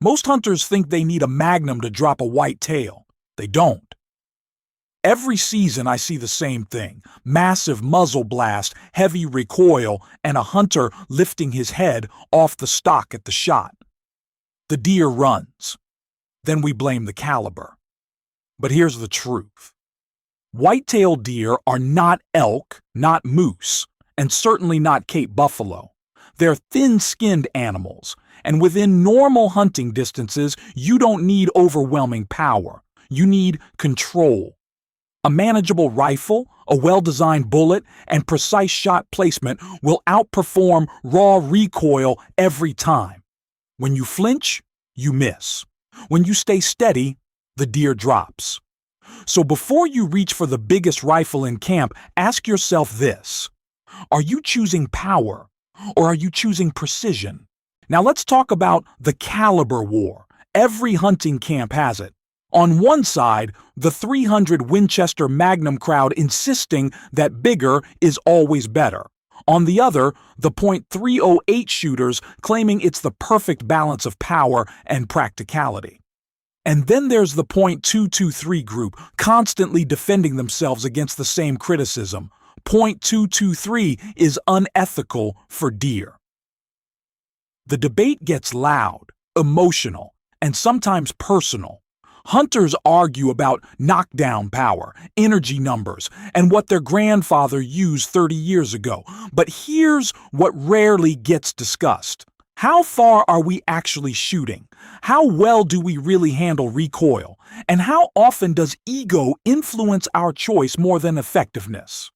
Most hunters think they need a magnum to drop a whitetail. They don't. Every season I see the same thing: massive muzzle blast, heavy recoil, and a hunter lifting his head off the stock at the shot. The deer runs. Then we blame the caliber. But here's the truth. Whitetail deer are not elk, not moose, and certainly not Cape buffalo. They're thin-skinned animals, and within normal hunting distances, you don't need overwhelming power. You need control. A manageable rifle, a well-designed bullet, and precise shot placement will outperform raw recoil every time. When you flinch, you miss. When you stay steady, the deer drops. So before you reach for the biggest rifle in camp, ask yourself this: are you choosing power, or are you choosing precision? Now let's talk about the caliber war. Every hunting camp has it. On one side, the .300 Winchester Magnum crowd insisting that bigger is always better. On the other, the .308 shooters claiming it's the perfect balance of power and practicality. And then there's the .223 group constantly defending themselves against the same criticism. .223 is unethical for deer. The debate gets loud, emotional, and sometimes personal. Hunters argue about knockdown power, energy numbers, and what their grandfather used 30 years ago. But here's what rarely gets discussed. How far are we actually shooting? How well do we really handle recoil? And how often does ego influence our choice more than effectiveness?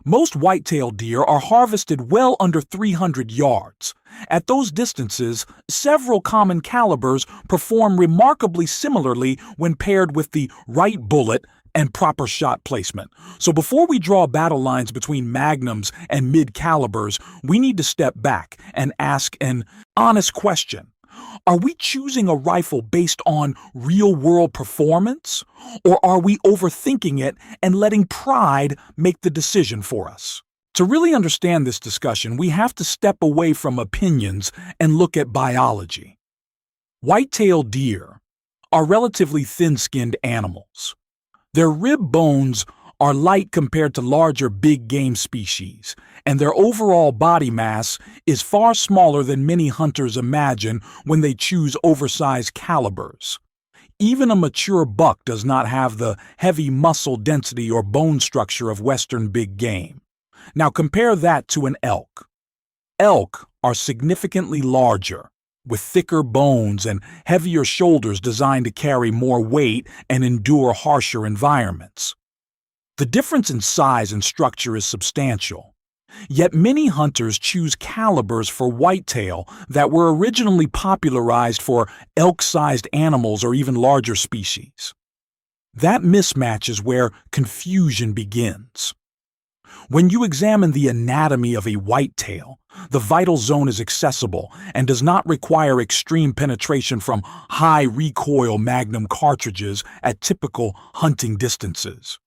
Most whitetail deer are harvested well under 300 yards. At those distances, several common calibers perform remarkably similarly when paired with the right bullet and proper shot placement. So before we draw battle lines between magnums and mid-calibers, we need to step back and ask an honest question. Are we choosing a rifle based on real-world performance? Or are we overthinking it and letting pride make the decision for us? To really understand this discussion, we have to step away from opinions and look at biology. Whitetail deer are relatively thin-skinned animals. Their rib bones are light compared to larger big game species, and their overall body mass is far smaller than many hunters imagine when they choose oversized calibers. Even a mature buck does not have the heavy muscle density or bone structure of western big game. Now compare that to an elk. Elk are significantly larger, with thicker bones and heavier shoulders designed to carry more weight and endure harsher environments. The difference in size and structure is substantial. Yet many hunters choose calibers for whitetail that were originally popularized for elk-sized animals or even larger species. That mismatch is where confusion begins. When you examine the anatomy of a whitetail, the vital zone is accessible and does not require extreme penetration from high recoil magnum cartridges at typical hunting distances.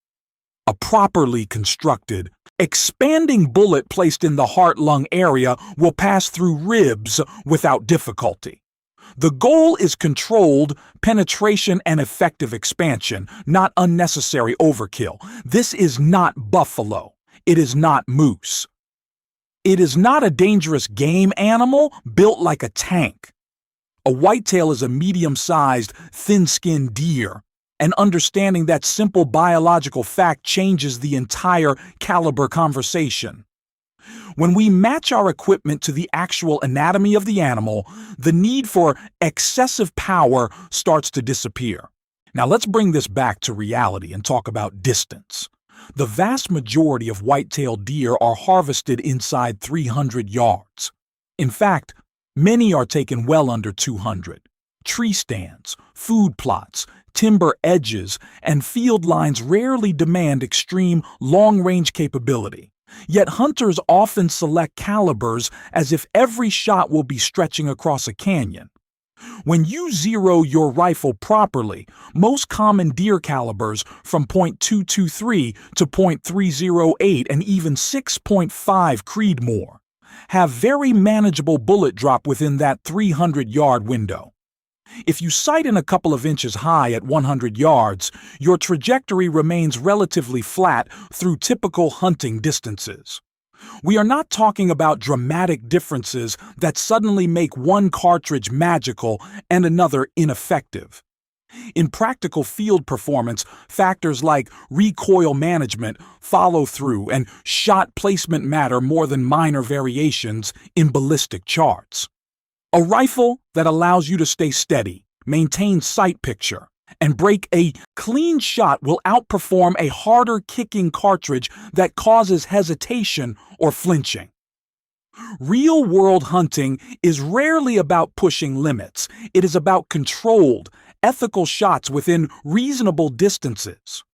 A properly constructed, expanding bullet placed in the heart-lung area will pass through ribs without difficulty. The goal is controlled penetration and effective expansion, not unnecessary overkill. This is not buffalo. It is not moose. It is not a dangerous game animal built like a tank. A whitetail is a medium-sized, thin-skinned deer, and understanding that simple biological fact changes the entire caliber conversation. When we match our equipment to the actual anatomy of the animal, the need for excessive power starts to disappear. Now let's bring this back to reality and talk about distance. The vast majority of whitetail deer are harvested inside 300 yards. In fact, many are taken well under 200. Tree stands, food plots, timber edges, and field lines rarely demand extreme long-range capability. Yet hunters often select calibers as if every shot will be stretching across a canyon. When you zero your rifle properly, most common deer calibers from .223 to .308 and even 6.5 Creedmoor have very manageable bullet drop within that 300-yard window. If you sight in a couple of inches high at 100 yards, your trajectory remains relatively flat through typical hunting distances. We are not talking about dramatic differences that suddenly make one cartridge magical and another ineffective. In practical field performance, factors like recoil management, follow-through, and shot placement matter more than minor variations in ballistic charts. A rifle that allows you to stay steady, maintain sight picture, and break a clean shot will outperform a harder kicking cartridge that causes hesitation or flinching. Real-world hunting is rarely about pushing limits. It is about controlled, ethical shots within reasonable distances.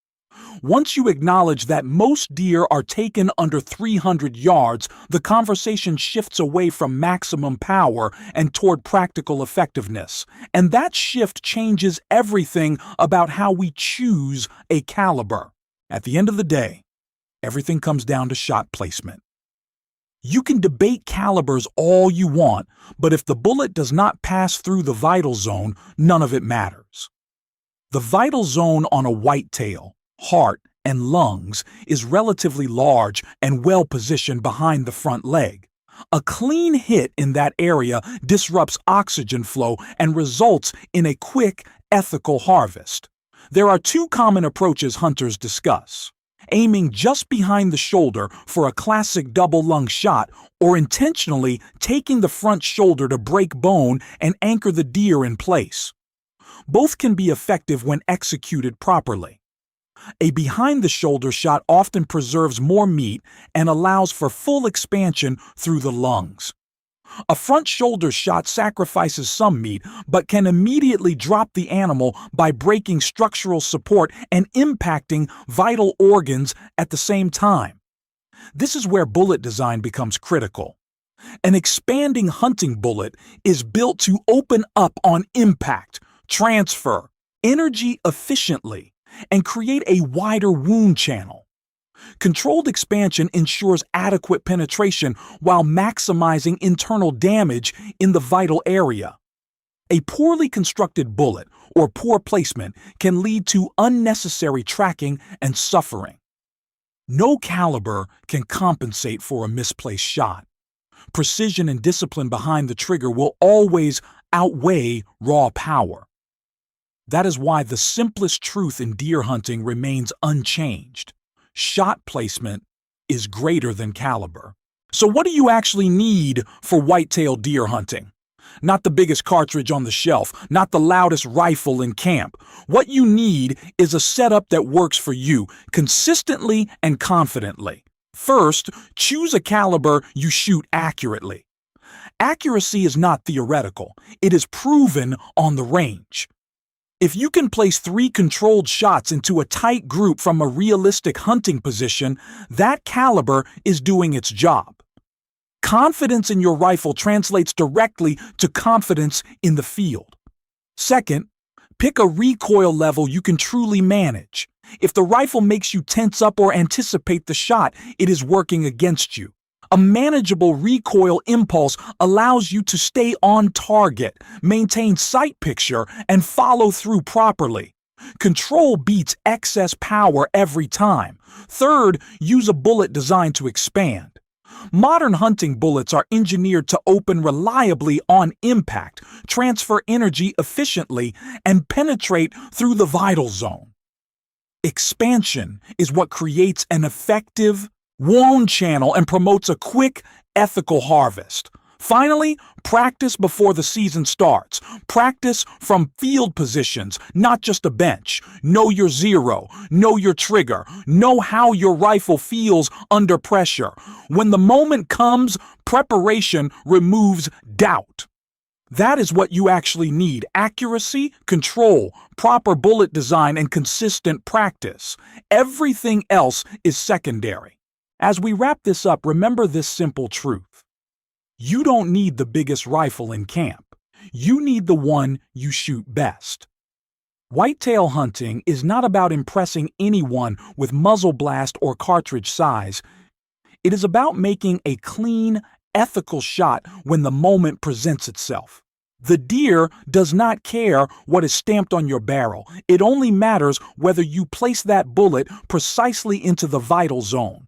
Once you acknowledge that most deer are taken under 300 yards, the conversation shifts away from maximum power and toward practical effectiveness. And that shift changes everything about how we choose a caliber. At the end of the day, everything comes down to shot placement. You can debate calibers all you want, but if the bullet does not pass through the vital zone, none of it matters. The vital zone on a whitetail, heart, and lungs is relatively large and well positioned behind the front leg. A clean hit in that area disrupts oxygen flow and results in a quick, ethical harvest. There are two common approaches hunters discuss: aiming just behind the shoulder for a classic double lung shot, or intentionally taking the front shoulder to break bone and anchor the deer in place. Both can be effective when executed properly. A behind-the-shoulder shot often preserves more meat and allows for full expansion through the lungs. A front shoulder shot sacrifices some meat, but can immediately drop the animal by breaking structural support and impacting vital organs at the same time. This is where bullet design becomes critical. An expanding hunting bullet is built to open up on impact, transfer energy efficiently, and create a wider wound channel. Controlled expansion ensures adequate penetration while maximizing internal damage in the vital area. A poorly constructed bullet or poor placement can lead to unnecessary tracking and suffering. No caliber can compensate for a misplaced shot. Precision and discipline behind the trigger will always outweigh raw power. That is why the simplest truth in deer hunting remains unchanged. Shot placement is greater than caliber. So what do you actually need for whitetail deer hunting? Not the biggest cartridge on the shelf, not the loudest rifle in camp. What you need is a setup that works for you, consistently and confidently. First, choose a caliber you shoot accurately. Accuracy is not theoretical. It is proven on the range. If you can place 3 controlled shots into a tight group from a realistic hunting position, that caliber is doing its job. Confidence in your rifle translates directly to confidence in the field. Second, pick a recoil level you can truly manage. If the rifle makes you tense up or anticipate the shot, it is working against you. A manageable recoil impulse allows you to stay on target, maintain sight picture, and follow through properly. Control beats excess power every time. Third, use a bullet designed to expand. Modern hunting bullets are engineered to open reliably on impact, transfer energy efficiently, and penetrate through the vital zone. Expansion is what creates an effective wound channel and promotes a quick, ethical harvest. Finally, practice before the season starts. Practice from field positions, not just a bench. Know your zero, know your trigger, know how your rifle feels under pressure. When the moment comes, preparation removes doubt. That is what you actually need: accuracy, control, proper bullet design, and consistent practice. Everything else is secondary. As we wrap this up, remember this simple truth. You don't need the biggest rifle in camp. You need the one you shoot best. Whitetail hunting is not about impressing anyone with muzzle blast or cartridge size. It is about making a clean, ethical shot when the moment presents itself. The deer does not care what is stamped on your barrel. It only matters whether you place that bullet precisely into the vital zone.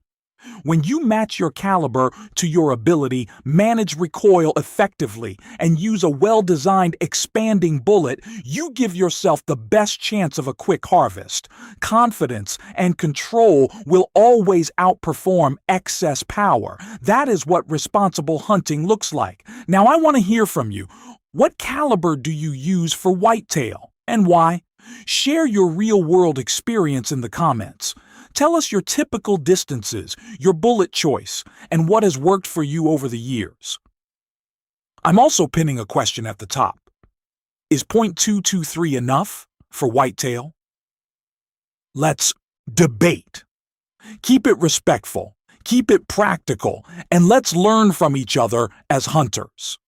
When you match your caliber to your ability, manage recoil effectively, and use a well-designed expanding bullet, you give yourself the best chance of a quick harvest. Confidence and control will always outperform excess power. That is what responsible hunting looks like. Now I want to hear from you. What caliber do you use for whitetail, and why? Share your real-world experience in the comments. Tell us your typical distances, your bullet choice, and what has worked for you over the years. I'm also pinning a question at the top. Is .223 enough for whitetail? Let's debate. Keep it respectful, keep it practical, and let's learn from each other as hunters.